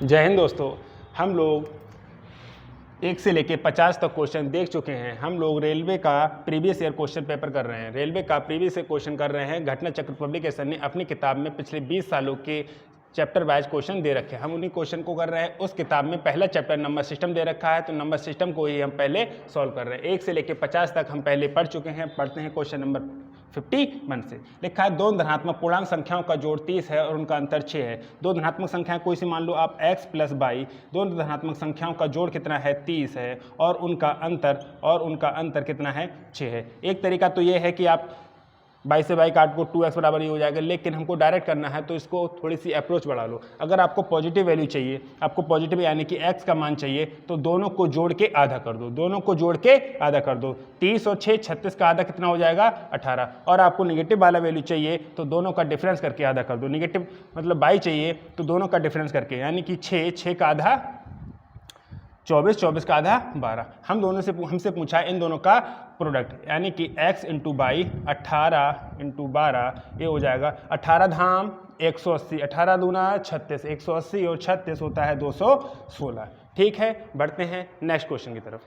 जय हिंद दोस्तों। हम लोग 1 से लेके 50 तक क्वेश्चन देख चुके हैं। हम लोग रेलवे का प्रीवियस ईयर क्वेश्चन पेपर कर रहे हैं। रेलवे का प्रीवियस ईयर क्वेश्चन कर रहे हैं। घटना चक्र पब्लिकेशन ने अपनी किताब में पिछले 20 सालों के चैप्टर वाइज क्वेश्चन दे रखे हैं। हम उन्हीं क्वेश्चन को कर रहे हैं। उस किताब में पहला चैप्टर नंबर सिस्टम दे रखा है, तो नंबर सिस्टम को ही हम पहले सॉल्व कर रहे हैं। 1 से लेके 50 तक हम पहले पढ़ चुके हैं। पढ़ते हैं क्वेश्चन नंबर 51 से। लिखा है दो धनात्मक पूर्णांक संख्याओं का जोड़ 30 है और उनका अंतर 6 है। दो धनात्मक संख्याएं कोई सी मान लो आप x प्लस बाई, दो धनात्मक संख्याओं का जोड़ कितना है 30 है और उनका अंतर कितना है 6 है। एक तरीका तो ये है कि आप बाई से बाई काट को 2x बराबर ही हो जाएगा, लेकिन हमको डायरेक्ट करना है तो इसको थोड़ी सी अप्रोच बढ़ा लो। अगर आपको पॉजिटिव वैल्यू चाहिए, आपको पॉजिटिव यानी कि x का मान चाहिए, तो दोनों को जोड़ के आधा कर दो। दोनों को जोड़ के आधा कर दो। 30 और 6 36 का आधा कितना हो जाएगा 18। और आपको निगेटिव वाला वैल्यू चाहिए तो दोनों का डिफरेंस करके आधा कर दो। निगेटिव मतलब बाई चाहिए तो दोनों का डिफरेंस करके, यानी कि 6 का आधा 24, 24 का आधा 12। हमसे पूछा है इन दोनों का प्रोडक्ट, यानी कि x इंटू बाई 18 इंटू 12, ये हो जाएगा 18 धाम 180, 18 दूना 36, 180 और 36 होता है 216। ठीक है, बढ़ते हैं नेक्स्ट क्वेश्चन की तरफ।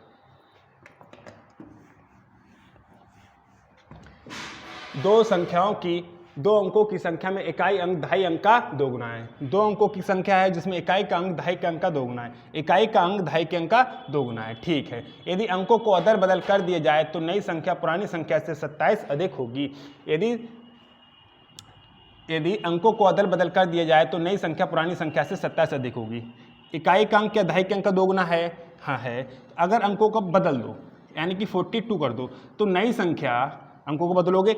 दो अंकों की संख्या में इकाई अंक दहाई अंक का 2 गुना है। दो अंकों की संख्या है जिसमें इकाई का अंक दहाई के अंक का 2 गुना है। इकाई का अंक दहाई के अंक का 2 गुना है। ठीक है, यदि अंकों को अदल बदल कर दिया जाए तो नई संख्या पुरानी संख्या से 27 अधिक होगी। यदि अंकों को अदल बदल कर दिया जाए तो नई संख्या पुरानी संख्या से 27 अधिक होगी। इकाई का अंक क्या दहाई के अंक का 2 गुना है? हाँ है। अगर अंकों को बदल दो यानी कि 42 कर दो तो नई संख्या, अंकों को बदलोगे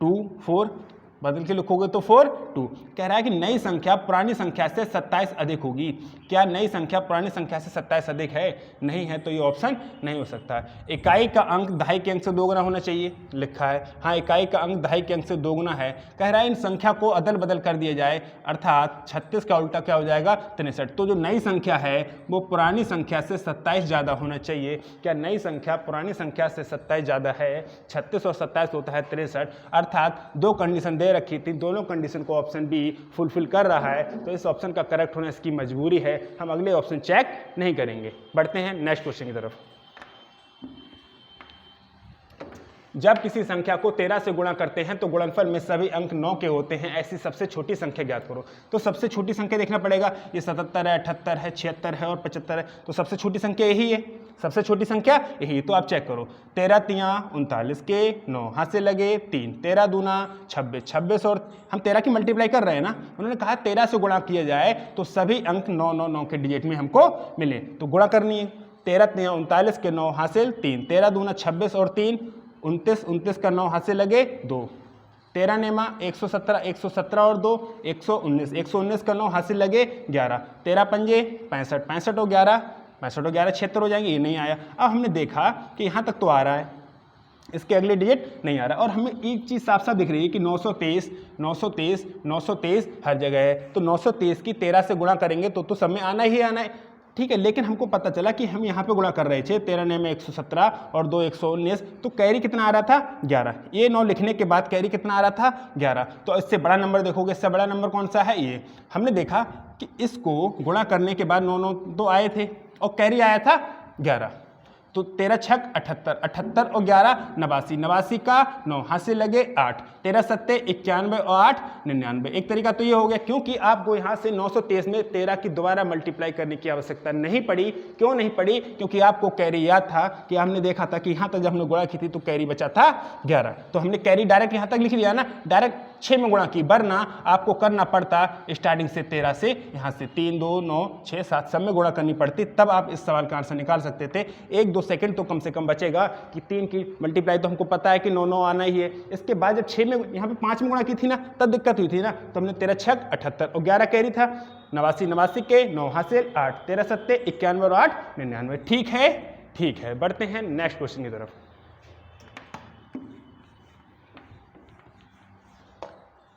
2 4 बदल के लिखोगे तो 4 2। कह रहा है कि नई संख्या पुरानी संख्या से 27 अधिक होगी। क्या नई संख्या पुरानी संख्या से 27 अधिक है? नहीं है, तो ये ऑप्शन नहीं हो सकता है। इकाई का अंक दहाई के अंक से 2 गुना होना चाहिए, लिखा है। हाँ, इकाई का अंक दहाई के अंक से 2 गुना है। कह रहा है इन संख्या को अदल बदल कर दिया जाए, अर्थात 36 का उल्टा क्या हो जाएगा 63। तो जो नई संख्या है वो पुरानी संख्या से 27 ज़्यादा होना चाहिए। क्या नई संख्या पुरानी संख्या से 27 ज़्यादा है? 36 और 27 होता है 63, अर्थात दो कंडीशन दे रखी थी, दोनों कंडीशन को ऑप्शन बी फुलफिल कर रहा है। तो इस ऑप्शन का करेक्ट होना इसकी मजबूरी है। हम अगले ऑप्शन चेक नहीं करेंगे। बढ़ते हैं नेक्स्ट क्वेश्चन की तरफ। जब किसी संख्या को 13 से गुणा करते हैं तो गुणनफल में सभी अंक 9 के होते हैं। ऐसी सबसे छोटी संख्या ज्ञात करो। तो सबसे छोटी संख्या देखना पड़ेगा। ये 77 है, 78 है, 76 है और 75 है। तो सबसे छोटी संख्या यही है। सबसे छोटी संख्या यही है। तो आप चेक करो, 13 तियां 39 के 9, हाथ से लगे 3, 13 दूना 26, 26 और हम 13 की मल्टीप्लाई कर रहे हैं ना। उन्होंने कहा 13 से गुणा किया जाए तो सभी अंक 9 9 9 के डिजिट में हमको मिले। तो गुणा करनी है। 13 तियां 39 के 9 हासिल 3, 13 दूना 26 और 3 29, 29 का 9 हाथ से लगे 2, 13 नेमा 117, 117 और 2 119, 119 का 9 हाथ से लगे 11, 13 पंजे 65, 65 और 11, 65 और 11 76 हो जाएंगे। ये नहीं आया। अब हमने देखा कि यहाँ तक तो आ रहा है, इसके अगले डिजिट नहीं आ रहा। और हमें एक चीज़ साफ साफ दिख रही है कि 923, 923, 923 हर जगह है। तो 923 की 13 से गुणा करेंगे तो सब में आना ही आना है। ठीक है, लेकिन हमको पता चला कि हम यहाँ पे गुणा कर रहे थे 13 ने में 117 और 2 119, तो कैरी कितना आ रहा था 11। ये 9 लिखने के बाद कैरी कितना आ रहा था 11। तो इससे बड़ा नंबर देखोगे, इससे बड़ा नंबर कौन सा है? ये। हमने देखा कि इसको गुणा करने के बाद 9 9 तो आए थे और कैरी आया था 11। तो 13 छक 78, 78 और 11 89, 89 का 9 हाथ से लगे 8, 13 सत्ते 91 और 8 99। एक तरीका तो ये हो गया, क्योंकि आपको यहाँ से 923 में 13 की दोबारा मल्टीप्लाई करने की आवश्यकता नहीं पड़ी। क्यों नहीं पड़ी? क्योंकि आपको कैरी याद था कि हमने देखा था कि यहाँ तक जब हमने गुणा की थी तो कैरी बचा था 11। तो हमने कैरी डायरेक्ट यहाँ तक लिख लिया ना, डायरेक्ट 6 में गुणा की, वरना आपको करना पड़ता स्टार्टिंग से 13 से यहाँ से 3 2 9 6 7 सब में गुणा करनी पड़ती, तब आप इस सवाल का आंसर निकाल सकते थे। 1-2 सेकंड तो कम से कम बचेगा कि 3 की मल्टीप्लाई तो हमको पता है कि 9 9 आना ही है। इसके बाद जब 6 में यहाँ पे 5 में गुणा की थी ना, तब दिक्कत हुई थी ना। तो हमने 13 छक 78 और 11 कैरी था, 89 89 के 9 हासिल 8, 13 सत्ते 91 और 8 99। ठीक है, ठीक है। बढ़ते हैं नेक्स्ट क्वेश्चन की तरफ।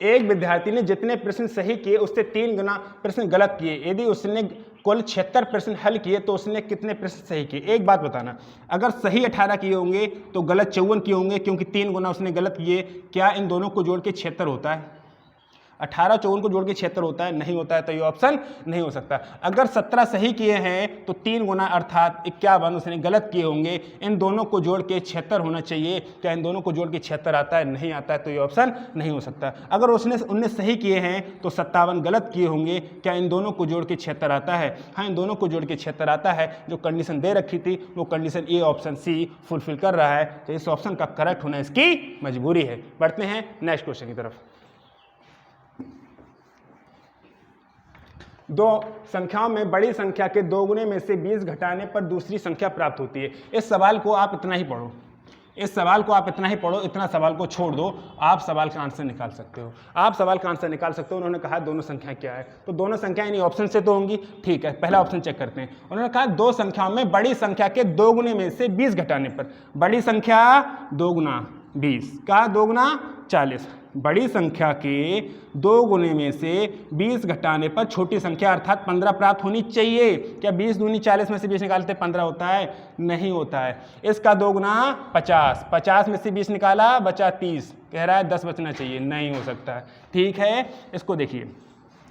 एक विद्यार्थी ने जितने प्रश्न सही किए उससे 3 गुना प्रश्न गलत किए। यदि उसने कुल 76 प्रश्न हल किए तो उसने कितने प्रश्न सही किए? एक बात बताना, अगर सही 18 किए होंगे तो गलत 54 किए होंगे, क्योंकि 3 गुना उसने गलत किए। क्या इन दोनों को जोड़ के 76 होता है? 18 54 को जोड़ के 76 होता है, नहीं होता है, तो ये ऑप्शन नहीं हो सकता। अगर 17 सही किए हैं तो 3 गुना अर्थात 51 उसने गलत किए होंगे। इन दोनों को जोड़ के 76 होना चाहिए, क्या इन दोनों को जोड़ के 76 आता है? नहीं आता है, तो ये ऑप्शन नहीं हो सकता। अगर उसने 19 सही किए हैं तो 57 गलत किए होंगे, क्या इन दोनों को जोड़ के 76 आता है? हाँ, इन दोनों को जोड़ के 76 आता है। जो कंडीशन दे रखी थी वो condition A option C fulfil कर रहा है, तो इस ऑप्शन का करेक्ट होना इसकी मजबूरी है। बढ़ते हैं नेक्स्ट क्वेश्चन की तरफ। दो संख्याओं में बड़ी संख्या के दोगुने में से 20 घटाने पर दूसरी संख्या प्राप्त होती है। इस सवाल को आप इतना ही पढ़ो, इस सवाल को आप इतना ही पढ़ो, इतना सवाल को छोड़ दो, आप सवाल का आंसर निकाल सकते हो, आप सवाल का आंसर निकाल सकते हो। उन्होंने कहा दोनों संख्याएं क्या है, तो दोनों संख्याएं इन्हीं ऑप्शन से तो होंगी। ठीक है, पहला ऑप्शन चेक करते हैं। उन्होंने कहा दो संख्याओं में बड़ी संख्या के दोगुने में से 20 घटाने पर, बड़ी संख्या दोगुना 20 का दोगुना 40, बड़ी संख्या के दो गुने में से 20 घटाने पर छोटी संख्या अर्थात 15 प्राप्त होनी चाहिए। क्या 20 दूनी 40 में से 20 निकालते 15 होता है? नहीं होता है। इसका दो गुना 50, 50 में से 20 निकाला बचा 30, कह रहा है 10 बचना चाहिए, नहीं हो सकता है। ठीक है, इसको देखिए,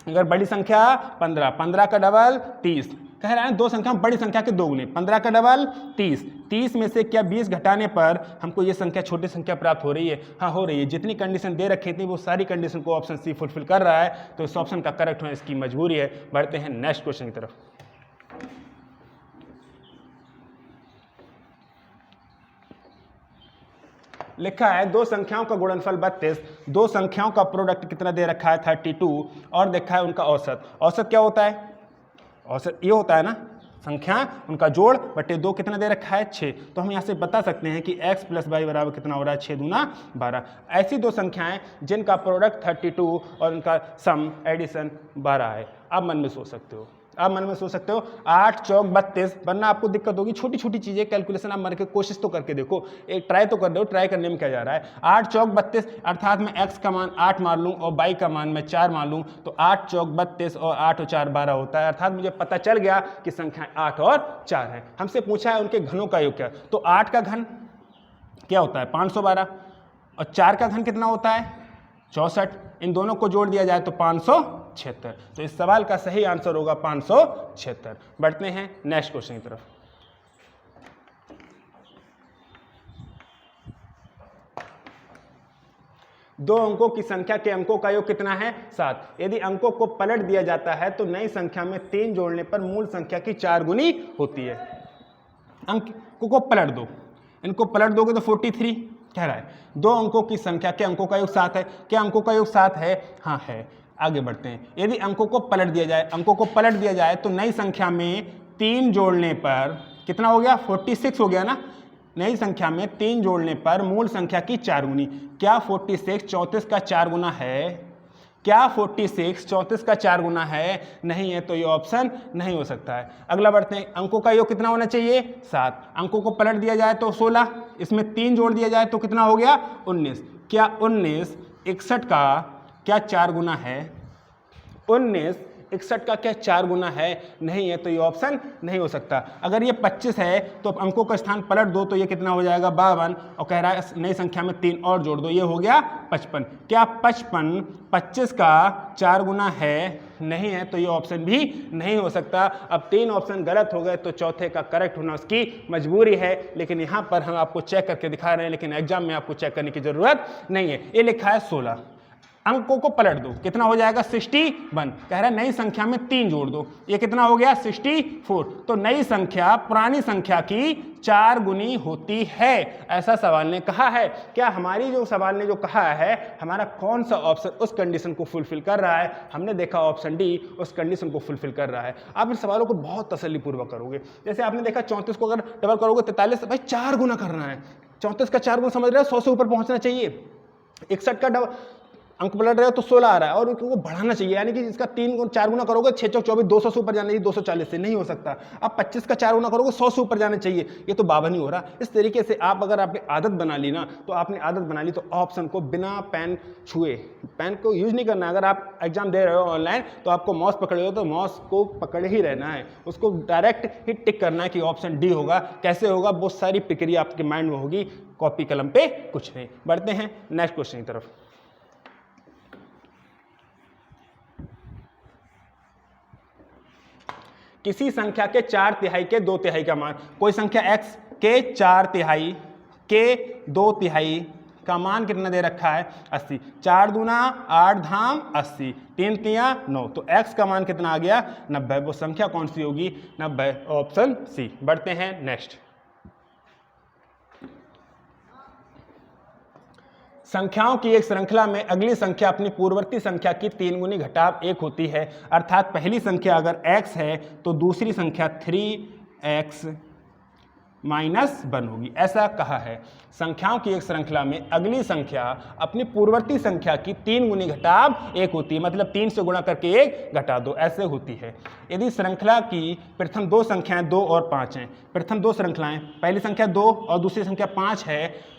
अगर बड़ी संख्या 15, 15 का डबल 30, कह रहा है दो संख्या बड़ी संख्या के दोगुने, 15 का डबल 30, 30 में से क्या 20 घटाने पर हमको ये संख्या छोटी संख्या प्राप्त हो रही है? हाँ, हो रही है। जितनी कंडीशन दे रखी थी वो सारी कंडीशन को ऑप्शन सी फुलफिल कर रहा है, तो इस ऑप्शन का करेक्ट होना इसकी मजबूरी है। बढ़ते हैं नेक्स्ट क्वेश्चन की तरफ। लिखा है दो संख्याओं का गुणनफल 32, दो संख्याओं का प्रोडक्ट कितना दे रखा है 32, और देखा है उनका औसत। औसत क्या होता है? औसत ये होता है ना, संख्या उनका जोड़ बटे 2 कितना दे रखा है 6। तो हम यहाँ से बता सकते हैं कि x + y बराबर कितना हो रहा है 6 दूना 12। ऐसी दो संख्याएं जिनका प्रोडक्ट 32 और उनका सम एडिशन 12 है। आप मन में सोच सकते हो, आप मन में सोच सकते हो 8 चौक 32, वरना आपको दिक्कत होगी। छोटी छोटी चीज़ें कैलकुलेशन आप मार के कोशिश तो करके देखो, एक ट्राई तो कर दो। ट्राई करने में क्या जा रहा है? 8 चौक 32 अर्थात मैं x का मान 8 मान लूँ और y का मान मैं 4 मान लूँ, तो 8 चौक 32 और 8 और 4 12 होता है। अर्थात मुझे पता चल गया कि संख्या 8 और 4 है। हमसे पूछा है उनके घनों का योग क्या, तो 8 का घन क्या होता है 512, और 4 का घन कितना होता है 64। इन दोनों को जोड़ दिया जाए तो 576। तो इस सवाल का सही आंसर होगा 576। बढ़ते हैं नेक्स्ट क्वेश्चन की तरफ। दो अंकों की संख्या के अंकों का योग कितना है 7। यदि अंकों को पलट दिया जाता है तो नई संख्या में 3 जोड़ने पर मूल संख्या की 4 गुनी होती है। अंकों को पलट दो, इनको पलट दोगे तो 43 कह रहा है। दो अंकों की संख्या के अंकों का योग 7 है। क्या अंकों का योग 7 है? हाँ है। आगे बढ़ते हैं। यदि अंकों को पलट दिया जाए, अंकों को पलट दिया जाए तो नई संख्या में 3 जोड़ने पर कितना हो गया 46 हो गया ना। नई संख्या में 3 जोड़ने पर मूल संख्या की 4 गुनी। क्या 46 34 का 4 गुना है? क्या 46 34 का 4 गुना है? नहीं है, तो ये ऑप्शन नहीं हो सकता है। अगला बढ़ते हैं। अंकों का योग कितना होना चाहिए 7। अंकों को पलट दिया जाए तो 16, इसमें 3 जोड़ दिया जाए तो कितना हो गया 19। क्या 19 61 का क्या 4 गुना है? 19 61 का क्या 4 गुना है? नहीं है, तो ये ऑप्शन नहीं हो सकता। अगर ये 25 है तो अंकों का स्थान पलट दो तो ये कितना हो जाएगा 52, और कह रहा है नई संख्या में 3 और जोड़ दो, ये हो गया 55। क्या 55 25 का 4 गुना है? नहीं है, तो ये ऑप्शन भी नहीं हो सकता। अब 3 ऑप्शन गलत हो गए तो चौथे का करेक्ट होना उसकी मजबूरी है। लेकिन यहाँ पर हम आपको चेक करके दिखा रहे हैं, लेकिन एग्जाम में आपको चेक करने की जरूरत नहीं है। ये लिखा है 16, अंकों को पलट दो कितना हो जाएगा 61। कह रहा है नई संख्या में 3 जोड़ दो, ये कितना हो गया 64। तो नई संख्या पुरानी संख्या की 4 गुनी होती है, ऐसा सवाल ने कहा है। क्या हमारी जो सवाल ने जो कहा है, हमारा कौन सा ऑप्शन उस कंडीशन को फुलफिल कर रहा है? हमने देखा ऑप्शन डी उस कंडीशन को फुलफिल कर रहा है। आप इन सवालों को बहुत तसल्लीपूर्वक करोगे। जैसे आपने देखा 34 को अगर डबल करोगे 43, भाई 4 गुना करना है। 34 का 4 गुना समझ रहे हो, 100 से ऊपर पहुंचना चाहिए। 61 का डबल अंक पलट रहे हो तो 16 आ रहा है, और उनको बढ़ाना चाहिए, यानी कि इसका 3 4 गुना करोगे 6 चौक 24 200 से ऊपर जाना चाहिए, 240 से नहीं हो सकता। अब 25 का 4 गुना करोगे 100 से ऊपर जाना चाहिए, ये तो 52 हो रहा। इस तरीके से आप अगर आपने आदत बना ली ना, तो आपने आदत बना ली तो ऑप्शन को बिना पेन छुए, पेन को यूज नहीं करना। अगर आप एग्जाम दे रहे हो ऑनलाइन तो आपको माउस पकड़े हो तो माउस को पकड़े ही रहना है, उसको डायरेक्ट ही टिक करना है कि ऑप्शन डी होगा। कैसे होगा? बहुत सारी प्रक्रिया आपके माइंड में होगी, कॉपी कलम पे कुछ नहीं। बढ़ते हैं नेक्स्ट क्वेश्चन की तरफ। किसी संख्या के 4/3 के 2/3 का मान, कोई संख्या x के 4/3 के 2/3 का मान कितना दे रखा है 80, 4 दूना 8 धाम 80, 3 तिया 9, तो x का मान कितना आ गया 90। वो संख्या कौन सी होगी 90, ऑप्शन सी। बढ़ते हैं नेक्स्ट। संख्याओं की एक श्रृंखला में अगली संख्या अपनी पूर्ववर्ती संख्या की 3 गुनी घटाव 1 होती है, अर्थात पहली संख्या अगर x है तो दूसरी संख्या 3x माइनस 1 होगी, ऐसा कहा है। संख्याओं की एक श्रृंखला में अगली संख्या अपनी पूर्ववर्ती संख्या की 3 गुनी घटाव 1 होती है, मतलब 3 से गुणा करके 1 घटा दो, ऐसे होती है। यदि श्रृंखला की प्रथम 2 संख्याएं 2 और 5 हैं, प्रथम 2 श्रृंखलाएं, पहली संख्या 2 और दूसरी संख्या 5 है,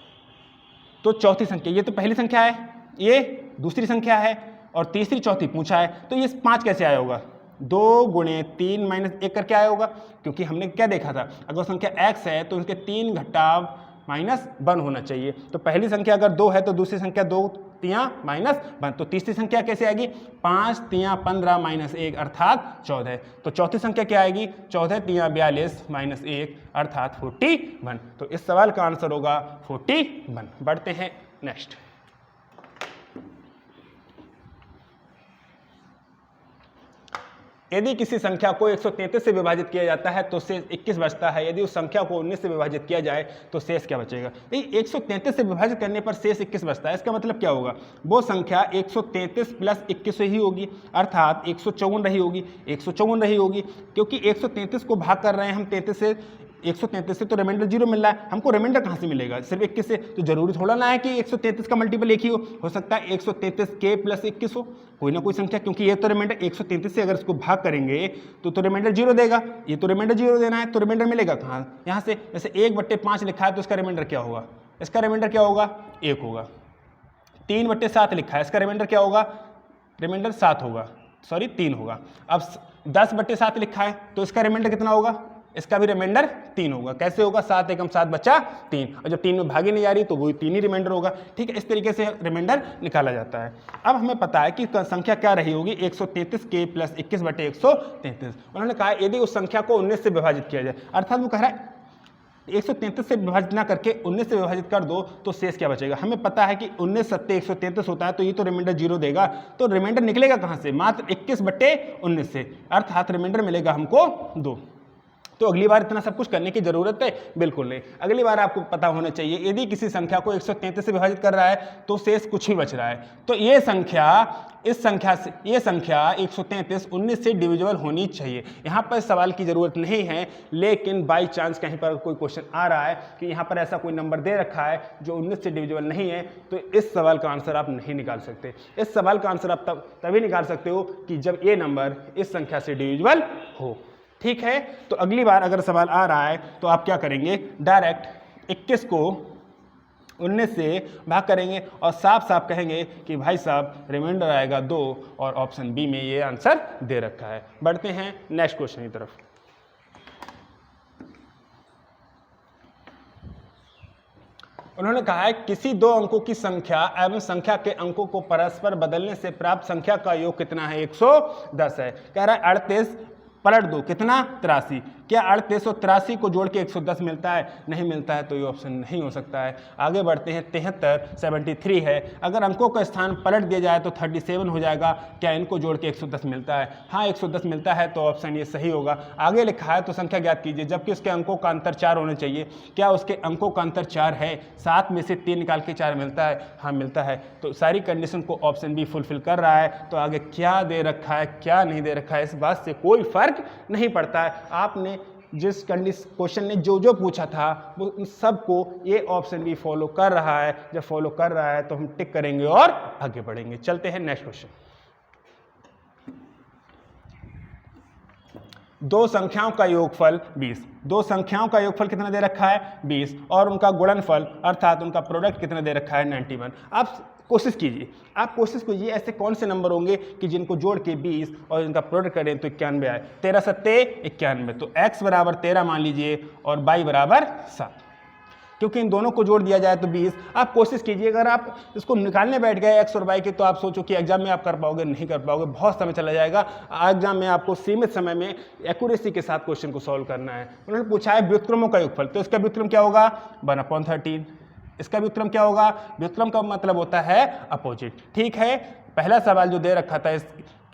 तो चौथी संख्या, ये तो पहली संख्या है, ये दूसरी संख्या है और तीसरी चौथी पूछा है, तो ये 5 कैसे आया होगा 2 गुणे 3 माइनस 1 करके आया होगा, क्योंकि हमने क्या देखा था अगर संख्या x है तो उसके 3 घटाव माइनस 1 होना चाहिए। तो पहली संख्या अगर 2 है तो दूसरी संख्या 2 तिया माइनस 1, तो तीसरी संख्या कैसे आएगी 5 तिया 15 माइनस 1 अर्थात 14। तो चौथी संख्या क्या आएगी 14 तिया 42 माइनस 1 अर्थात 41। तो इस सवाल का आंसर होगा 41। बढ़ते हैं नेक्स्ट। यदि किसी संख्या को 133 से विभाजित किया जाता है तो शेष 21 बचता है, यदि उस संख्या को 19 से विभाजित किया जाए तो शेष क्या बचेगा। 133 से विभाजित करने पर शेष 21 बचता है, इसका मतलब क्या होगा वो संख्या 133 प्लस 21 ही होगी, अर्थात 154 रही होगी, 154 रही होगी, क्योंकि 133 को भाग कर रहे हैं हम 33 से, 133 से तो रिमाइंडर 0 मिल रहा है, हमको रिमाइंडर कहाँ से मिलेगा सिर्फ 21 से, तो जरूरी थोड़ा ना है कि 133 का मल्टीपल एक ही हो सकता है 133 के प्लस 21 हो, कोई ना कोई संख्या, क्योंकि ये तो रिमाइंडर 133 से अगर इसको भाग करेंगे तो रिमाइंडर 0 देगा, ये तो रिमाइंडर 0 देना है, तो रिमाइंडर मिलेगा कहाँ यहाँ से, जैसे 1/5 लिखा है तो इसका रिमाइंडर क्या होगा, इसका रिमाइंडर क्या होगा 1 होगा। 3/7 लिखा है, इसका रिमाइंडर क्या होगा, रिमाइंडर 7 होगा, सॉरी 3 होगा। अब 10/7 लिखा है तो इसका रिमाइंडर कितना होगा, इसका भी रिमाइंडर 3 होगा। कैसे होगा 7 एकम 7 बचा 3, और जब 3 में भागी नहीं आ रही तो वही 3 ही रिमाइंडर होगा। ठीक है, इस तरीके से रिमाइंडर निकाला जाता है। अब हमें पता है कि संख्या क्या रही होगी 133 के प्लस 21/133। उन्होंने कहा यदि उस संख्या को 19 से विभाजित किया जाए, अर्थात वो कह रहा है 133 से विभाजित ना करके 19 से विभाजित कर दो तो शेष क्या बचेगा। हमें पता है कि 19 सत्ते 133 होता है, तो ये तो रिमाइंडर 0 देगा, तो रिमाइंडर निकलेगा कहाँ से, मात्र 21/19 से, अर्थात रिमाइंडर मिलेगा हमको 2। तो अगली बार इतना सब कुछ करने की जरूरत है बिल्कुल नहीं, अगली बार आपको पता होना चाहिए यदि किसी संख्या को 133 से विभाजित कर रहा है तो शेष कुछ ही बच रहा है, तो ये संख्या इस संख्या से, ये संख्या 133 19 से डिविजिबल होनी चाहिए। यहाँ पर सवाल की जरूरत नहीं है, लेकिन बाई चांस कहीं पर कोई क्वेश्चन आ रहा है कि यहाँ पर ऐसा कोई नंबर दे रखा है जो 19 से डिविजिबल नहीं है, तो इस सवाल का आंसर आप नहीं निकाल सकते। इस सवाल का आंसर आप तभी निकाल सकते हो कि जब ये नंबर इस संख्या से डिविजिबल हो। ठीक है, तो अगली बार अगर सवाल आ रहा है तो आप क्या करेंगे, डायरेक्ट 21 को 19 से भाग करेंगे और साफ साफ कहेंगे कि भाई साहब रिमाइंडर आएगा 2 और ऑप्शन बी में ये आंसर दे रखा है। बढ़ते हैं नेक्स्ट क्वेश्चन की तरफ। उन्होंने कहा है किसी 2 अंकों की संख्या एवं संख्या के अंकों को परस्पर बदलने से प्राप्त संख्या का योग कितना है, 110 है। कह रहा है 38 पलट दो कितना 83, क्या 38 और 83 को जोड़ के 110 मिलता है, नहीं मिलता है, तो ये ऑप्शन नहीं हो सकता है। आगे बढ़ते हैं 73 73 है, अगर अंकों का स्थान पलट दिया जाए तो 37 हो जाएगा, क्या इनको जोड़ के 110 मिलता है, हाँ 110 मिलता है, तो ऑप्शन ये सही होगा। आगे लिखा है तो संख्या ज्ञात कीजिए जबकि उसके अंकों का अंतर 4 होने चाहिए, क्या उसके अंकों का अंतर 4 है, 7 में से 3 निकाल के 4 मिलता है, हाँ मिलता है, तो सारी कंडीशन को ऑप्शन बी फुलफिल कर रहा है। तो आगे क्या दे रखा है क्या नहीं दे रखा है इस बात से कोई फर्क नहीं पड़ता है, आपने जिस क्वेश्चन ने जो पूछा था वो उन सबको ये ऑप्शन भी फॉलो कर रहा है। जब फॉलो कर रहा है तो हम टिक करेंगे और आगे बढ़ेंगे। चलते हैं नेक्स्ट क्वेश्चन। 2 संख्याओं का योगफल 20, 2 संख्याओं का योगफल कितना दे रखा है 20 और उनका गुणनफल अर्थात उनका प्रोडक्ट कितना दे रखा है 91। आप कोशिश कीजिए, आप कोशिश कीजिए ऐसे कौन से नंबर होंगे कि जिनको जोड़ के 20 और इनका प्रोडक्ट करें तो 91 आए। 13 सत्ते 91, तो x बराबर 13 मान लीजिए और y बराबर 7। क्योंकि इन दोनों को जोड़ दिया जाए तो 20। आप कोशिश कीजिए, अगर आप इसको निकालने बैठ गए x और y के, तो आप सोचो कि एग्जाम में आप कर पाओगे, नहीं कर पाओगे, बहुत समय चला जाएगा। एग्जाम में आपको सीमित समय में एक्यूरेसी के साथ क्वेश्चन को सॉल्व करना है। उन्होंने पूछा है व्युत्क्रमों का योगफल, तो इसका व्युत्क्रम क्या होगा 1/13। इसका व्युत्क्रम क्या होगा, व्युत्क्रम का मतलब होता है अपोजिट। ठीक है, पहला सवाल जो दे रखा था इस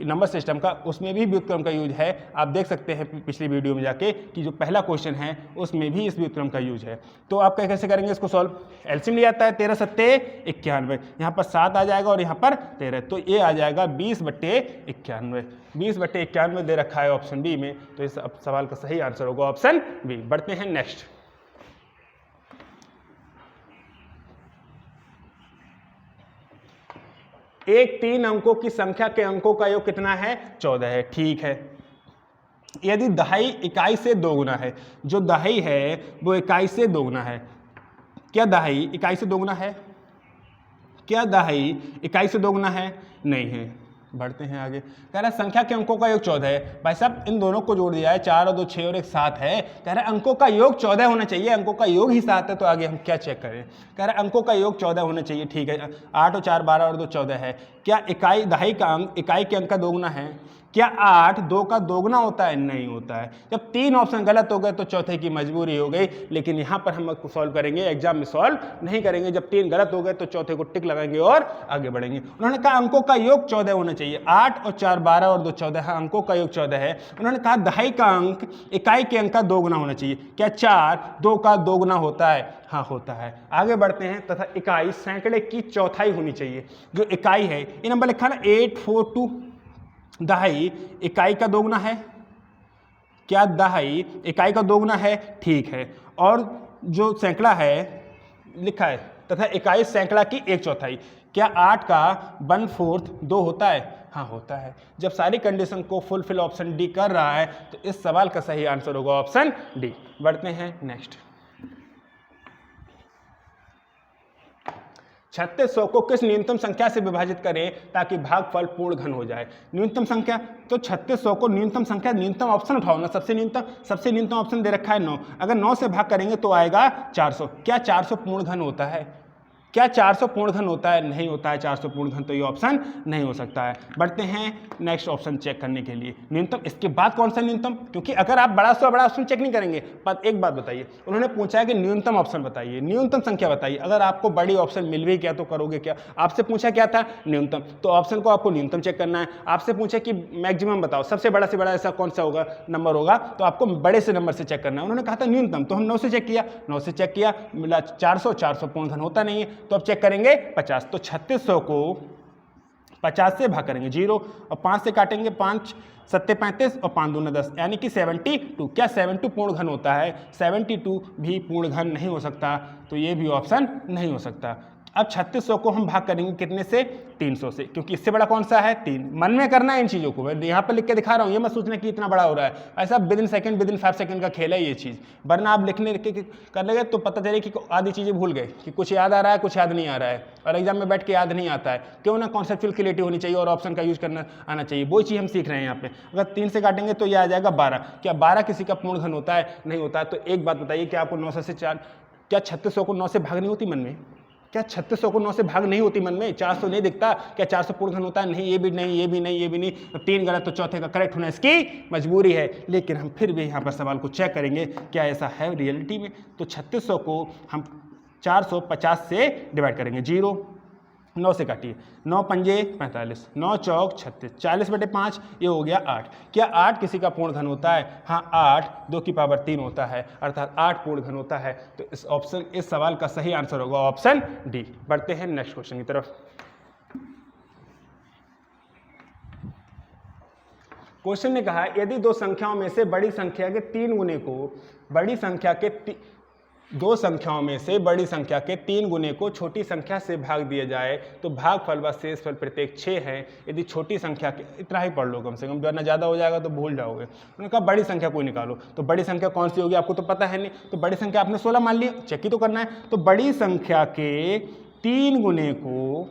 नंबर सिस्टम का, उसमें भी व्युत्क्रम का यूज है। आप देख सकते हैं पिछली वीडियो में जाके कि जो पहला क्वेश्चन है उसमें भी इस व्युत्क्रम का यूज है। तो आप कैसे करेंगे इसको सॉल्व, एलसीएम लिया जाता है 13 7 91, यहाँ पर 7 आ जाएगा और यहाँ पर 13, तो ये आ जाएगा 20/91। 20/91 दे रखा है ऑप्शन बी में, तो इस सवाल का सही आंसर होगा ऑप्शन बी। बढ़ते हैं नेक्स्ट। एक 3 अंकों की संख्या के अंकों का योग कितना है 14 है। ठीक है, यदि दहाई इकाई से दोगुना है, जो दहाई है वो इकाई से दोगुना है, क्या दहाई इकाई से दोगुना है, क्या दहाई इकाई से दोगुना है, नहीं है। बढ़ते हैं आगे, कह रहा है संख्या के अंकों का योग 14 है। भाई साहब इन दोनों को जोड़ दिया है, 4 और 2 6 और 1 7 है। कह रहा है अंकों का योग 14 होना चाहिए, अंकों का योग ही 7 है, तो आगे हम क्या चेक करें। कह रहा है अंकों का योग 14 होना चाहिए। ठीक है, 8 और 4 12 और 2 14 है। क्या इकाई दहाई का अंक इकाई के अंक का दोगुना है, क्या 8 2 का दोगुना होता है, नहीं होता है। जब 3 ऑप्शन गलत हो गए तो चौथे की मजबूरी हो गई, लेकिन यहाँ पर हम सॉल्व करेंगे, एग्जाम में सॉल्व नहीं करेंगे। जब 3 गलत हो गए तो चौथे को टिक लगाएंगे और आगे बढ़ेंगे। उन्होंने कहा अंकों का योग 14 होना चाहिए, 8 और 4 12 और 2 14 है, अंकों का योग 14 है। उन्होंने कहा दहाई का अंक इकाई के अंक का दोगुना होना चाहिए, क्या 4 2 का दोगुना होता है, हाँ होता है। आगे बढ़ते हैं, तथा इकाई सैकड़े की चौथाई होनी चाहिए। जो इकाई है, ये नंबर लिखा ना 842, दहाई इकाई का दोगुना है, क्या दहाई इकाई का दोगुना है, ठीक है। और जो सैकड़ा है लिखा है, तथा इकाई सैकड़ा की 1/4, क्या 8 का 1/4 2 होता है, हाँ होता है। जब सारी कंडीशन को फुलफिल ऑप्शन डी कर रहा है तो इस सवाल का सही आंसर होगा ऑप्शन डी। बढ़ते हैं नेक्स्ट। 3600 को किस न्यूनतम संख्या से विभाजित करें ताकि भागफल पूर्ण घन हो जाए। न्यूनतम संख्या, तो 3600 को न्यूनतम संख्या, न्यूनतम ऑप्शन उठाओ ना, सबसे न्यूनतम ऑप्शन दे रखा है 9। अगर 9 से भाग करेंगे तो आएगा 400। क्या 400 पूर्ण घन होता है, क्या 400 पूर्ण घन होता है, नहीं होता है 400 पूर्ण घन, तो ये ऑप्शन नहीं हो सकता है। बढ़ते हैं नेक्स्ट ऑप्शन चेक करने के लिए, न्यूनतम। इसके बाद कौन सा न्यूनतम, क्योंकि अगर आप बड़ा से बड़ा ऑप्शन चेक नहीं करेंगे। पर एक बात बताइए, उन्होंने पूछा है कि न्यूनतम ऑप्शन बताइए, न्यूनतम संख्या बताइए। अगर आपको बड़ी ऑप्शन मिल भी गया तो करोगे क्या, आपसे पूछा क्या था न्यूनतम, तो ऑप्शन को आपको न्यूनतम चेक करना है। आपसे पूछा कि मैक्सिमम बताओ, सबसे बड़ा से बड़ा ऐसा कौन सा होगा नंबर होगा, तो आपको बड़े से नंबर से चेक करना है। उन्होंने कहा था न्यूनतम, तो हम 9 से चेक किया, 9 से चेक किया, मिला 400, 400 पूर्ण घन होता नहीं है, तो अब चेक करेंगे 50। तो 3600 को 50 से भाग करेंगे 0 और 5 से काटेंगे, 5 7 35 और 5 दूना 10, यानी कि 72। क्या 72 पूर्ण घन होता है, 72 भी पूर्ण घन नहीं हो सकता, तो ये भी ऑप्शन नहीं हो सकता। अब 3600 को हम भाग करेंगे कितने से, 300 से, क्योंकि इससे बड़ा कौन सा है 3। मन में करना है इन चीज़ों को, मैं यहाँ पर लिख के दिखा रहा हूँ, ये मत सोचना कि इतना बड़ा हो रहा है। ऐसा विदिन सेकंड विदिन 5 सेकंड का खेल है ये चीज़, वरना आप लिखने कर लेंगे तो पता चले कि आधी चीज़ें भूल गए, कि कुछ याद आ रहा है कुछ याद नहीं आ रहा है, और एग्जाम में बैठ के याद नहीं आता है। क्यों ना कॉन्सेप्चुअल क्लियरिटी होनी चाहिए और ऑप्शन का यूज करना आना चाहिए, वो चीज़ हम सीख रहे हैं यहाँ पे। अगर 3 से काटेंगे तो ये आ जाएगा 12। क्या 12 किसी का पूर्ण घन होता है, नहीं होता है। तो एक बात बताइए, क्या आपको 9 से 4, क्या 3600 को 9 से भाग नहीं होती मन में, क्या 3600 को 9 से भाग नहीं होती मन में, 400 नहीं दिखता, क्या 400 पूर्ण घन होता है, नहीं, ये भी नहीं, ये भी नहीं, ये भी नहीं। तो 3 गलत, तो चौथे का करेक्ट होना इसकी मजबूरी है। लेकिन हम फिर भी यहाँ पर सवाल को चेक करेंगे क्या ऐसा है रियलिटी में। तो 3600 को हम 450 से डिवाइड करेंगे, 0 9 से काटिए, 9 पंजे 45, 9 चौक 36, 40/5, ये हो गया 8। क्या 8 किसी का पूर्ण घन होता है, हाँ 8 2 की पावर 3 होता है, अर्थात 8 पूर्ण घन होता है। तो इस सवाल का सही आंसर होगा ऑप्शन डी। बढ़ते हैं नेक्स्ट क्वेश्चन की तरफ। क्वेश्चन ने कहा यदि दो संख्याओं में से बड़ी संख्या के 3 गुने को दो संख्याओं में से बड़ी संख्या के 3 गुने को छोटी संख्या से भाग दिया जाए तो भागफल व शेषफल प्रत्येक 6 है। यदि छोटी संख्या के, इतना ही पढ़ लो कम से कम, वरना ज़्यादा हो जाएगा तो भूल जाओगे। उन्होंने कहा बड़ी संख्या कोई निकालो, तो बड़ी संख्या कौन सी होगी आपको तो पता है नहीं, तो बड़ी संख्या आपने 16 मान लिया, चेक ही तो करना है। तो बड़ी संख्या के 3 गुने को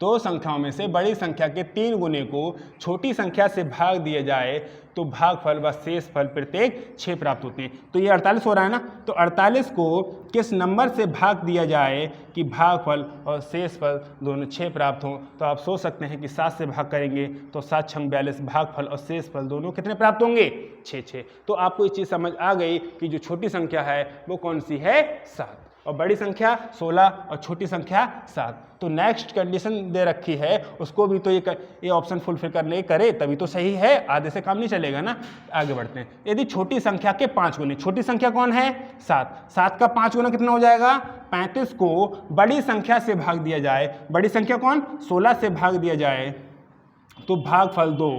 दो संख्याओं में से बड़ी संख्या के 3 गुने को छोटी संख्या से भाग दिया जाए तो भागफल व शेषफल प्रत्येक 6 प्राप्त होते हैं। तो ये 48 हो रहा है ना, तो 48 को किस नंबर से भाग दिया जाए कि भागफल और शेषफल दोनों 6 प्राप्त हों। तो आप सोच सकते हैं कि 7 से भाग करेंगे तो 7 छंग 42, भागफल और शेषफल दोनों कितने प्राप्त होंगे, 6। तो आपको ये चीज़ समझ आ गई कि जो छोटी संख्या है वो कौन सी है, 7, और बड़ी संख्या 16 और छोटी संख्या 7। तो नेक्स्ट कंडीशन दे रखी है उसको भी तो ये ऑप्शन फुलफिल करने करे तभी तो सही है, आधे से काम नहीं चलेगा ना। आगे बढ़ते हैं। यदि छोटी संख्या के 5 गुने, छोटी संख्या कौन है, 7 का 5 गुना कितना हो जाएगा, 35 को बड़ी संख्या से भाग दिया जाए, बड़ी संख्या कौन 16 से भाग दिया जाए तो भागफल 2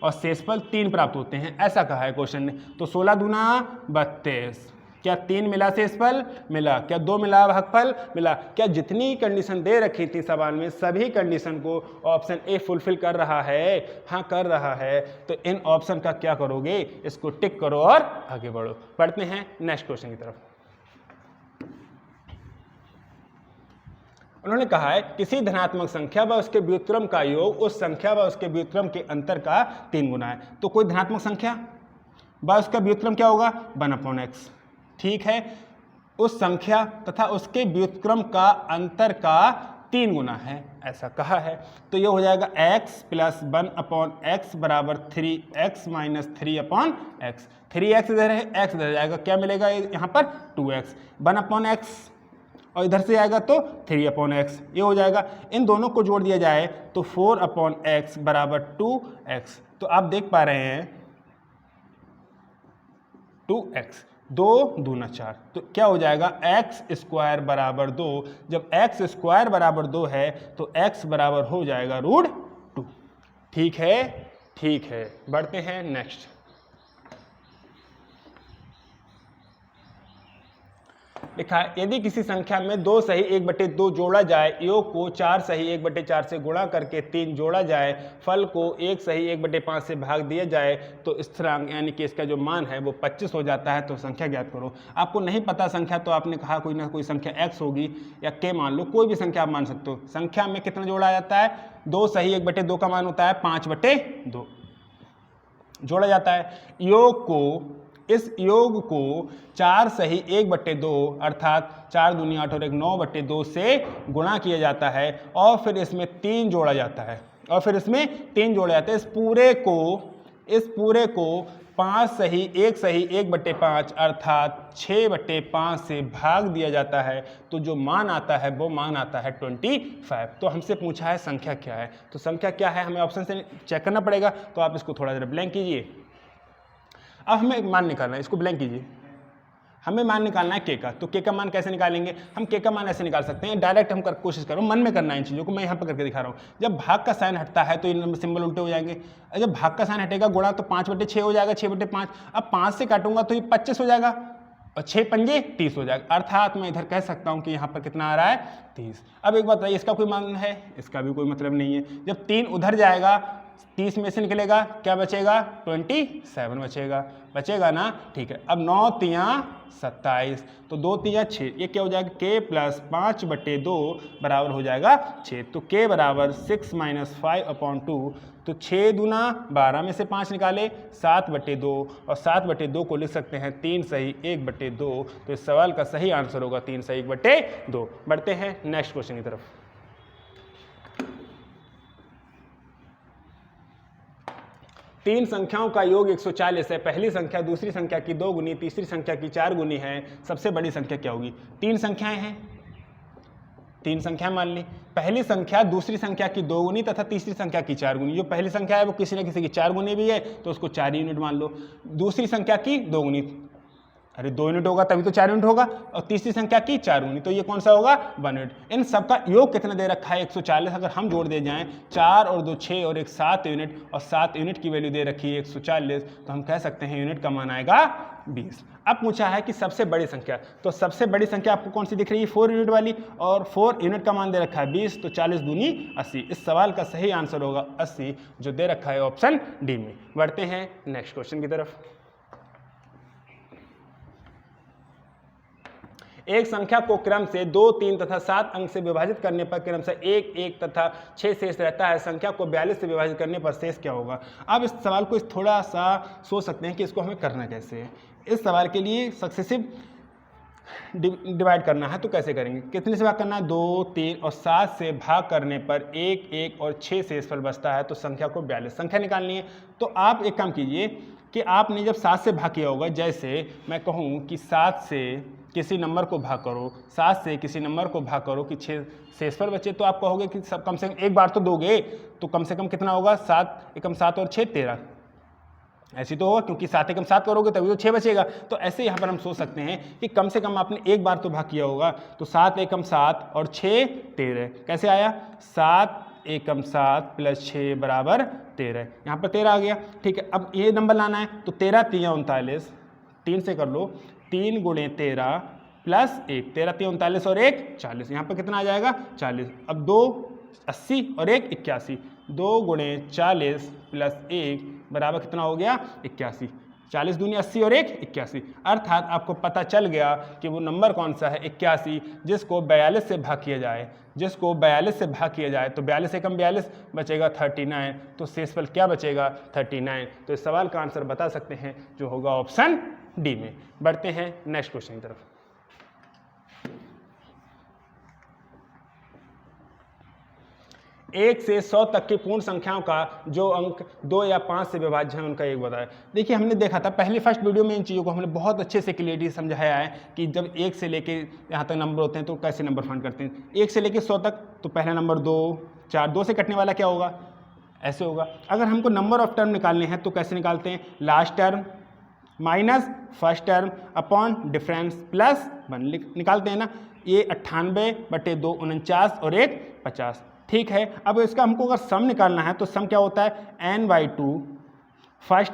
और शेषफल 3 प्राप्त होते हैं, ऐसा कहा है क्वेश्चन ने। तो 16 दूना 32, क्या 3 मिला शेषफल, मिला, क्या 2 मिला भागफल, मिला। क्या जितनी कंडीशन दे रखी थी सवाल में सभी कंडीशन को ऑप्शन ए फुलफिल कर रहा है, हाँ कर रहा है, तो इन ऑप्शन का क्या करोगे, इसको टिक करो और आगे बढ़ो। पढ़ते हैं नेक्स्ट क्वेश्चन की तरफ। उन्होंने कहा है किसी धनात्मक संख्या व उसके व्युत्क्रम का योग उस संख्या व उसके व्युत्क्रम के अंतर का 3 गुना है। तो कोई धनात्मक संख्या व उसका व्युत्क्रम क्या होगा, 1/x, ठीक है, उस संख्या तथा उसके व्युत्क्रम का अंतर का 3 गुना है, ऐसा कहा है। तो ये हो जाएगा x + 1/x बराबर 3x - 3/x। 3x इधर है, x इधर जाएगा, क्या मिलेगा यहाँ पर 2x, 1/x और इधर से आएगा तो 3/x, ये हो जाएगा। इन दोनों को जोड़ दिया जाए तो 4/x बराबर 2x। तो आप देख पा रहे हैं 2x, 2 दूना 4, तो क्या हो जाएगा x² बराबर 2। जब x² बराबर 2 है तो x बराबर हो जाएगा √2। ठीक है, ठीक है, बढ़ते हैं नेक्स्ट। लिखा है यदि किसी संख्या में 2 सही 1/2 जोड़ा जाए, योग को 4 सही 1/4 से गुणा करके 3 जोड़ा जाए, फल को 1 सही 1/5 से भाग दिया जाए तो स्थिरांक यानी कि इसका जो मान है वो 25 हो जाता है। तो संख्या ज्ञात करो। आपको नहीं पता संख्या तो आपने कहा कोई ना कोई संख्या x होगी या k मान लो, कोई भी संख्या आप मान सकते हो। संख्या में कितना जोड़ा जाता है, 2 सही 1/2 का मान होता है 5/2 जोड़ा जाता है। योग को, इस योग को 4 सही 1/2 अर्थात 4 दूनी 8 और 1 9/2 से गुणा किया जाता है और फिर इसमें 3 जोड़ा जाता है, और फिर इसमें 3 जोड़ा जाता है। इस पूरे को 5 सही 1 सही 1/5 अर्थात 6/5 से भाग दिया जाता है। तो जो मान आता है वो मान आता है 25। तो हमसे पूछा है संख्या क्या है, तो संख्या क्या है हमें ऑप्शन से चेक करना पड़ेगा। तो आप इसको थोड़ा देर ब्लैंक कीजिए। अब हमें मान निकालना है, इसको ब्लैंक कीजिए। हमें मान निकालना है k का। तो k का मान कैसे निकालेंगे, हम k का मान ऐसे निकाल सकते हैं, डायरेक्ट हम कोशिश करो मन में करना है इन चीज़ों को, मैं यहाँ पर करके दिखा रहा हूँ। जब भाग का साइन हटता है तो इन सिंबल उल्टे हो जाएंगे, जब भाग का साइन हटेगा गुणा तो 5/6 हो जाएगा, 6/5। अब 5 से काटूंगा तो ये 25 हो जाएगा और 6 पंजे 30 हो जाएगा, अर्थात मैं इधर कह सकता हूँ कि यहाँ पर कितना आ रहा है 30। अब एक बात बताइए, इसका कोई मान है, इसका भी कोई मतलब नहीं है। जब 3 उधर जाएगा 30 में से निकलेगा, क्या बचेगा 27 बचेगा ना, ठीक है। अब 9 तिया 27, तो 2 तिया 6, ये क्या हो जाएगा k + 5/2 बराबर हो जाएगा 6। तो k बराबर 6 - 5/2। तो 6 दूना 12 में से 5 निकाले 7/2 और 7/2 को लिख सकते हैं 3 सही 1/2। तो इस सवाल का सही आंसर होगा 3 सही 1/2। बढ़ते हैं नेक्स्ट क्वेश्चन की तरफ। तीन संख्याओं का योग 140 है। पहली संख्या दूसरी संख्या की 2 गुनी, तीसरी संख्या की 4 गुनी है। सबसे बड़ी संख्या क्या होगी। 3 संख्याएं हैं, 3 संख्या मान ली। पहली संख्या दूसरी संख्या की 2 गुनी तथा तीसरी संख्या की 4 गुनी। जो पहली संख्या है वो किसी न किसी की 4 गुनी भी है तो उसको 4 यूनिट मान लो। दूसरी संख्या की 2 गुनी, अरे 2 यूनिट होगा तभी तो 4 यूनिट होगा, और तीसरी संख्या की 4 गुनी, तो ये कौन सा होगा 1 यूनिट। इन सबका योग कितना दे रखा है 140। अगर हम जोड़ दे जाएं 4 और 2 6 और 1 7 यूनिट, और 7 यूनिट की वैल्यू दे रखी है 140, तो हम कह सकते हैं यूनिट का मान आएगा 20। अब पूछा है कि सबसे बड़ी संख्या, तो सबसे बड़ी संख्या आपको कौन सी दिख रही है 4 यूनिट वाली, और 4 यूनिट का मान दे रखा है 20, तो 40 दूनी 80। इस सवाल का सही आंसर होगा 80, जो दे रखा है ऑप्शन डी में। बढ़ते हैं नेक्स्ट क्वेश्चन की तरफ। एक संख्या को क्रम से 2, 3 तथा 7 अंक से विभाजित करने पर क्रम से 1, 1 तथा 6 शेष रहता है। संख्या को 42 से विभाजित करने पर शेष क्या होगा? अब इस सवाल को थोड़ा सा सोच सकते हैं कि इसको हमें करना कैसे है। इस सवाल के लिए सक्सेसिव डिवाइड करना है तो कैसे करेंगे? कितने से भाग करना है? 2, 3 और 7 से भाग करने पर 1, 1 और 6 शेषफल बचता है, तो संख्या को 42 संख्या निकालनी है। तो आप एक काम कीजिए कि आपने जब 7 से भाग किया होगा, जैसे मैं कहूँ कि 7 से किसी नंबर को भाग करो, 7 से किसी नंबर को भाग करो कि 6 शेषफल बचे, तो आप कहोगे कि सब कम से कम एक बार तो दोगे, तो कम से कम कितना होगा? 7 एकम 7 और 6 13। ऐसे तो होगा क्योंकि 7 एकम 7 करोगे तभी तो 6 बचेगा। तो ऐसे यहाँ पर हम सोच सकते हैं कि कम से कम आपने एक बार तो भाग किया होगा, तो 7 एकम 7 और 6 13। कैसे आया? 7 एकम 7 प्लस 6 बराबर 13। यहाँ पर 13 आ गया। ठीक है, अब ये नंबर लाना है तो 13 3 39, 3 से कर लो, 3 गुणे 13 प्लस 1, 13 3 39 और 1 40। यहाँ पर कितना आ जाएगा? 40। अब 2 80 और 1 81, 2 गुणे 40 प्लस 1 बराबर कितना हो गया? 81। 40 दूनी 80 और 1 81। अर्थात आपको पता चल गया कि वो नंबर कौन सा है? 81, जिसको 42 से भाग किया जाए, जिसको 42 से भाग किया जाए तो 42 एकम 42 बचेगा 39। तो शेषफल क्या बचेगा? 39। तो इस सवाल का आंसर बता सकते हैं जो होगा ऑप्शन डी में। बढ़ते हैं नेक्स्ट क्वेश्चन की तरफ। 1 से 100 तक की पूर्ण संख्याओं का जो अंक 2 या 5 से विभाज्य है उनका एक बताएं। देखिए, हमने देखा था पहले फर्स्ट वीडियो में इन चीज़ों को हमने बहुत अच्छे से क्लियरली समझाया है कि जब 1 से लेके यहाँ तक नंबर होते हैं तो कैसे नंबर फाइंड करते हैं। 1 से लेके 100 तक तो पहला नंबर 2, 4, 2 से कटने वाला क्या होगा? ऐसे होगा। अगर हमको नंबर ऑफ टर्म निकालने हैं तो कैसे निकालते हैं? Last term minus first term upon difference plus 1 निकालते हैं ना। ये 98/2 49 और 1 50। ठीक है, अब इसका हमको अगर सम निकालना है तो सम क्या होता है? n/2 first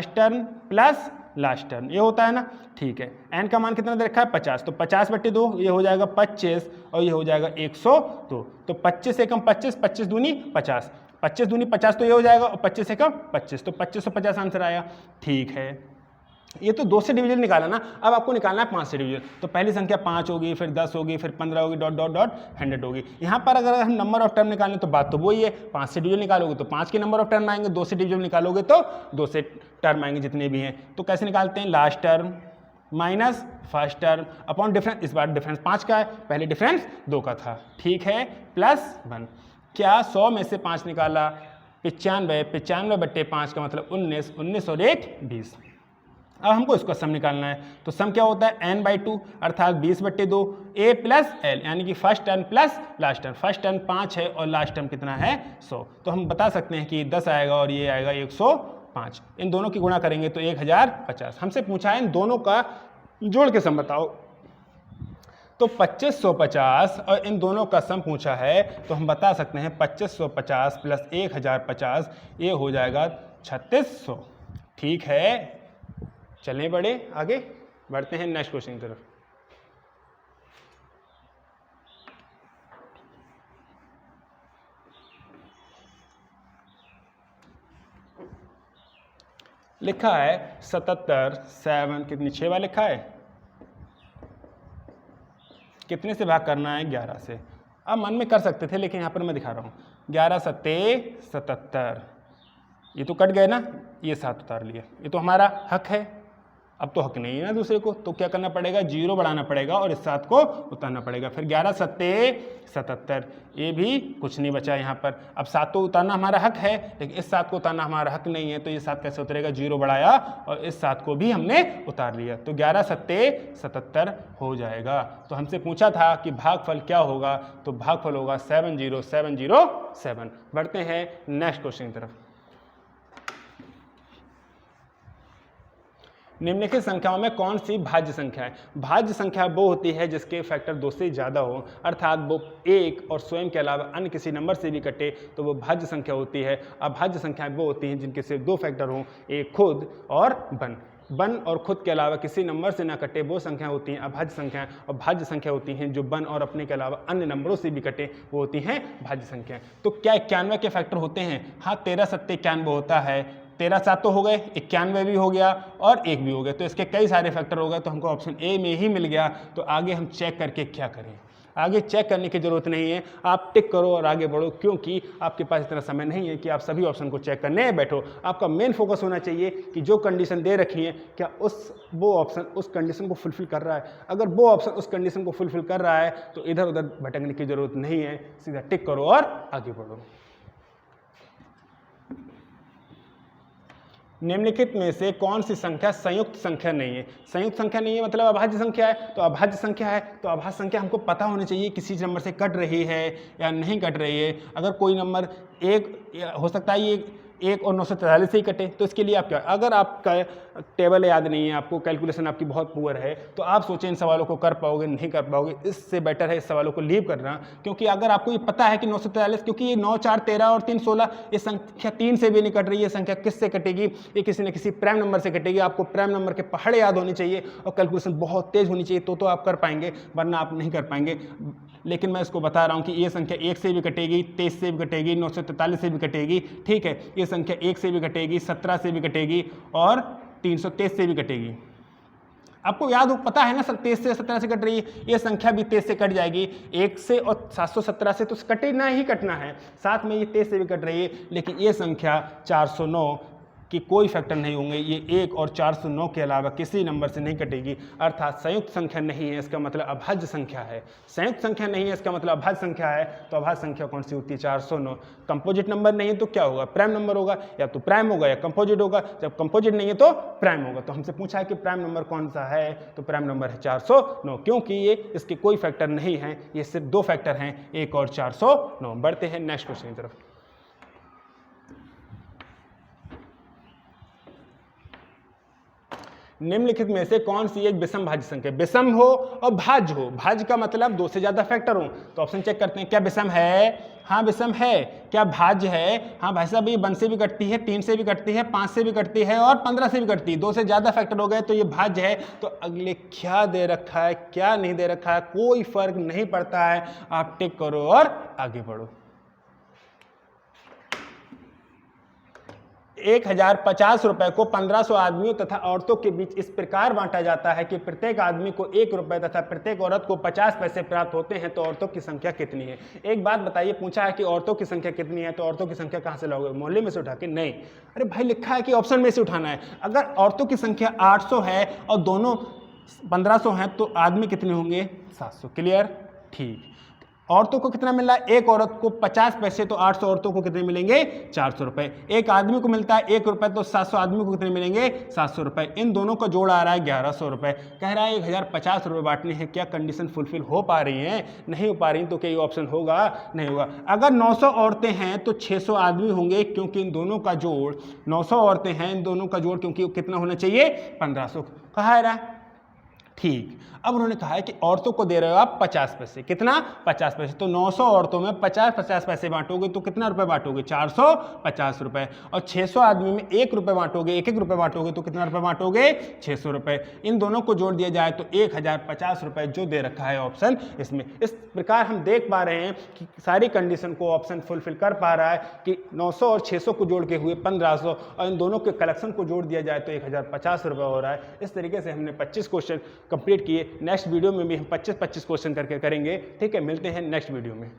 term plus last term, ये होता है ना। ठीक है, n का मान कितना दे रखा है? 50, तो 50/2 ये हो जाएगा 25 और ये हो जाएगा 102। तो 25 एकम 25, 25 दूनी 50, 25 दूनी 50 तो ये हो जाएगा और 25 एकम 25, तो 2550 आंसर आया। ठीक है, ये तो 2 से डिवीजन निकाला ना। अब आपको निकालना है 5 से डिवीजन। तो पहली संख्या 5 होगी, फिर 10 होगी, फिर 15 होगी, डॉट डॉट डॉट 100 होगी। यहाँ पर अगर हम नंबर ऑफ टर्म निकालें तो बात तो वही है, 5 से डिवीजन निकालोगे तो 5 के नंबर ऑफ टर्म आएंगे, 2 से डिवीजन निकालोगे तो 2 से टर्म आएंगे जितने भी हैं। तो कैसे निकालते हैं? Last term minus first term upon difference. इस बार डिफरेंस 5 का है, पहले डिफरेंस 2 का था। ठीक है, प्लस 1। क्या 100 में से 5 निकाला? 95, 95/5 का मतलब 19, 19 और 1 20। अब हमको इसका सम निकालना है तो सम क्या होता है? n/2 अर्थात 20/2 a प्लस l, यानी कि first term plus last term. First term 5 है और लास्ट टर्म कितना है? 100। तो हम बता सकते हैं कि 10 आएगा और ये आएगा 105। इन दोनों की गुणा करेंगे तो 1050। हमसे पूछा है इन दोनों का जोड़ के सम बताओ, तो 2550 और इन दोनों का सम पूछा है तो हम बता सकते हैं 2550 प्लस 1050, ये हो जाएगा 3600। ठीक है, चलें बड़े आगे बढ़ते हैं नेक्स्ट क्वेश्चन की तरफ। लिखा है 77 7 कितनी 6 बार लिखा है। कितने से भाग करना है? 11 से। अब मन में कर सकते थे लेकिन यहाँ पर मैं दिखा रहा हूँ। 11 सत्ते 77, ये तो कट गए ना, ये 7 उतार लिया, ये तो हमारा हक है। अब तो हक नहीं है ना दूसरे को, तो क्या करना पड़ेगा? 0 बढ़ाना पड़ेगा और इस 7 को उतारना पड़ेगा। फिर 11 सत्ते 77, ये भी कुछ नहीं बचा यहाँ पर। अब 7 तो उतारना हमारा हक है लेकिन इस 7 को उतारना हमारा हक नहीं है, तो ये 7 कैसे उतरेगा? 0 बढ़ाया और इस 7 को भी हमने उतार लिया, तो 11 सत्ते 77 हो जाएगा। तो हमसे पूछा था कि भागफल क्या होगा, तो भागफल होगा 70707। बढ़ते हैं नेक्स्ट क्वेश्चन की तरफ। निम्नलिखित संख्याओं में कौन सी भाज्य संख्या है? भाज्य संख्या वो होती है जिसके फैक्टर 2 से ज़्यादा हो, अर्थात वो 1 और स्वयं के अलावा अन्य किसी नंबर से भी कटे तो वो भाज्य संख्या होती है। अभाज्य संख्याएं वो होती हैं जिनके सिर्फ 2 फैक्टर हों, एक खुद और बन और खुद के अलावा किसी नंबर से ना कटे वो संख्या होती हैं अभाज्य संख्याएं। और भाज्य संख्या होती हैं जो बन और अपने के अलावा अन्य नंबरों से भी कटे, वो होती हैं भाज्य संख्याएं। तो क्या 91 के फैक्टर होते हैं? हाँ, 13 सत्ते 91 होता है, 13 7 तो हो गए, 91 भी हो गया और 1 भी हो गया, तो इसके कई सारे फैक्टर हो गए, तो हमको ऑप्शन ए में ही मिल गया। तो आगे हम चेक करके क्या करें, आगे चेक करने की जरूरत नहीं है, आप टिक करो और आगे बढ़ो, क्योंकि आपके पास इतना समय नहीं है कि आप सभी ऑप्शन को चेक करने बैठो। आपका मेन फोकस होना चाहिए कि जो कंडीशन दे रखी है क्या वो ऑप्शन उस कंडीशन को फुलफिल कर रहा है। अगर वो ऑप्शन उस कंडीशन को फुलफिल कर रहा है तो इधर उधर भटकने की जरूरत नहीं है, सीधा टिक करो और आगे बढ़ो। निम्नलिखित में से कौन सी संख्या संयुक्त संख्या नहीं है? संयुक्त संख्या नहीं है मतलब अभाज्य संख्या है, तो अभाज्य संख्या है तो अभाज्य संख्या हमको पता होनी चाहिए किसी नंबर से कट रही है या नहीं कट रही है। अगर कोई नंबर एक हो सकता है ये 1 और 943 से ही कटे, तो इसके लिए आप क्या, अगर आपका टेबल याद नहीं है, आपको कैलकुलेशन आपकी बहुत पुअर है, तो आप सोचें इन सवालों को कर पाओगे नहीं कर पाओगे, इससे बेटर है इस सवालों को लीव करना। क्योंकि अगर आपको ये पता है कि 943, क्योंकि ये 9 4 13 और 3 16, ये संख्या 3 से भी नहीं कट रही है, संख्या किससे कटेगी, ये किसी न किसी प्राइम नंबर से कटेगी। आपको प्राइम नंबर के पहाड़े याद होनी चाहिए और कैलकुलेशन बहुत तेज होनी चाहिए, तो आप कर पाएंगे, वरना आप नहीं कर पाएंगे। लेकिन मैं इसको बता रहा हूँ कि ये संख्या 1 से भी कटेगी, 23 से भी कटेगी, 943 से भी कटेगी, ठीक है। ये संख्या 1 से भी कटेगी, 17 से भी कटेगी और 323 से भी कटेगी। आपको याद हो, पता है ना, 23 से 17 से कट रही है, ये संख्या भी 23 से कट जाएगी। 1 से और 717 से तो कटना ही कटना है, साथ में ये 23 से भी कट रही है। लेकिन ये संख्या 409 कि कोई फैक्टर नहीं होंगे, ये 1 और 409 के अलावा किसी नंबर से नहीं कटेगी, अर्थात संयुक्त संख्या नहीं है, इसका मतलब अभाज्य संख्या है। संयुक्त संख्या नहीं है, इसका मतलब अभाज्य संख्या है। तो अभाज्य संख्या कौन सी होती है? 409। कंपोजिट नंबर नहीं है तो क्या होगा? प्राइम नंबर होगा, या तो प्राइम होगा या कंपोजिट होगा। जब कंपोजिट नहीं है तो प्राइम होगा। तो हमसे पूछा है कि प्राइम नंबर कौन सा है, तो प्राइम नंबर है 409, क्योंकि ये इसके कोई फैक्टर नहीं है, ये सिर्फ 2 फैक्टर हैं, 1 और 409। बढ़ते हैं नेक्स्ट क्वेश्चन की तरफ। निम्नलिखित में से कौन सी एक विषम भाज्य संख्या, विषम हो और भाज्य हो, भाज्य का मतलब 2 से ज्यादा फैक्टर हो। तो ऑप्शन चेक करते हैं, क्या विषम है? हाँ विषम है। क्या भाज्य है? हाँ भाई साहब, ये 1 से भी कटती है, 3 से भी कटती है, 5 से भी कटती है और 15 से भी कटती है। 2 से ज्यादा फैक्टर हो गए तो ये भाज्य है। तो अगले क्या दे रखा है क्या नहीं दे रखा है कोई फर्क नहीं पड़ता है, आप टिक करो और आगे बढ़ो। 1050 रुपए को 1500 आदमियों तथा औरतों के बीच इस प्रकार बांटा जाता है कि प्रत्येक आदमी को 1 रुपए तथा प्रत्येक औरत को 50 पैसे प्राप्त होते हैं, तो औरतों की संख्या कितनी है? एक बात बताइए, पूछा है कि औरतों की संख्या कितनी है, तो औरतों की संख्या कहां से लाओगे? मोहल्ले में से उठा के? नहीं, अरे भाई लिखा है कि ऑप्शन में से उठाना है। अगर औरतों की संख्या 800 है और दोनों 1500 हैं, तो आदमी कितने होंगे? 700। क्लियर? ठीक। औरतों को कितना मिल रहा है? एक औरत को 50 पैसे, तो 800 औरतों को कितने मिलेंगे? 400 रुपए। एक आदमी को मिलता है 1 रुपए, तो 700 आदमी को कितने मिलेंगे? 700 रुपए। इन दोनों का जोड़ आ रहा है 1100 रुपए। कह रहा है 1050 रुपए बांटने हैं, क्या कंडीशन फुलफिल हो पा रही है? नहीं हो पा रही, तो क्या ये ऑप्शन होगा? नहीं होगा। अगर 900 औरतें हैं तो 600 आदमी होंगे, क्योंकि इन दोनों का जोड़, 900 औरतें हैं, इन दोनों का जोड़ क्योंकि कितना होना चाहिए? 1500। कहा है रहा? ठीक। अब उन्होंने कहा है कि औरतों को दे रहे हो आप 50 पैसे। कितना? 50 पैसे। तो 900 औरतों में 50-50 पैसे बांटोगे तो कितना रुपए बांटोगे? 450 रुपए। और 600 आदमी में 1 रुपए बांटोगे, 1-1 रुपए बांटोगे तो कितना रुपए बांटोगे? 600 रुपए। इन दोनों को जोड़ दिया जाए तो 1050 रुपए जो दे रखा है ऑप्शन इसमें। इस प्रकार हम देख पा रहे हैं कि सारी कंडीशन को ऑप्शन फुलफिल कर पा रहा है कि 900 और 600 को जोड़ के हुए 1500, और इन दोनों के कलेक्शन को जोड़ दिया जाए तो 1050 रुपए हो रहा है। इस तरीके से हमने 25 क्वेश्चन कंप्लीट किए। नेक्स्ट वीडियो में भी हम 25-25 क्वेश्चन करके करेंगे। ठीक है, मिलते हैं नेक्स्ट वीडियो में।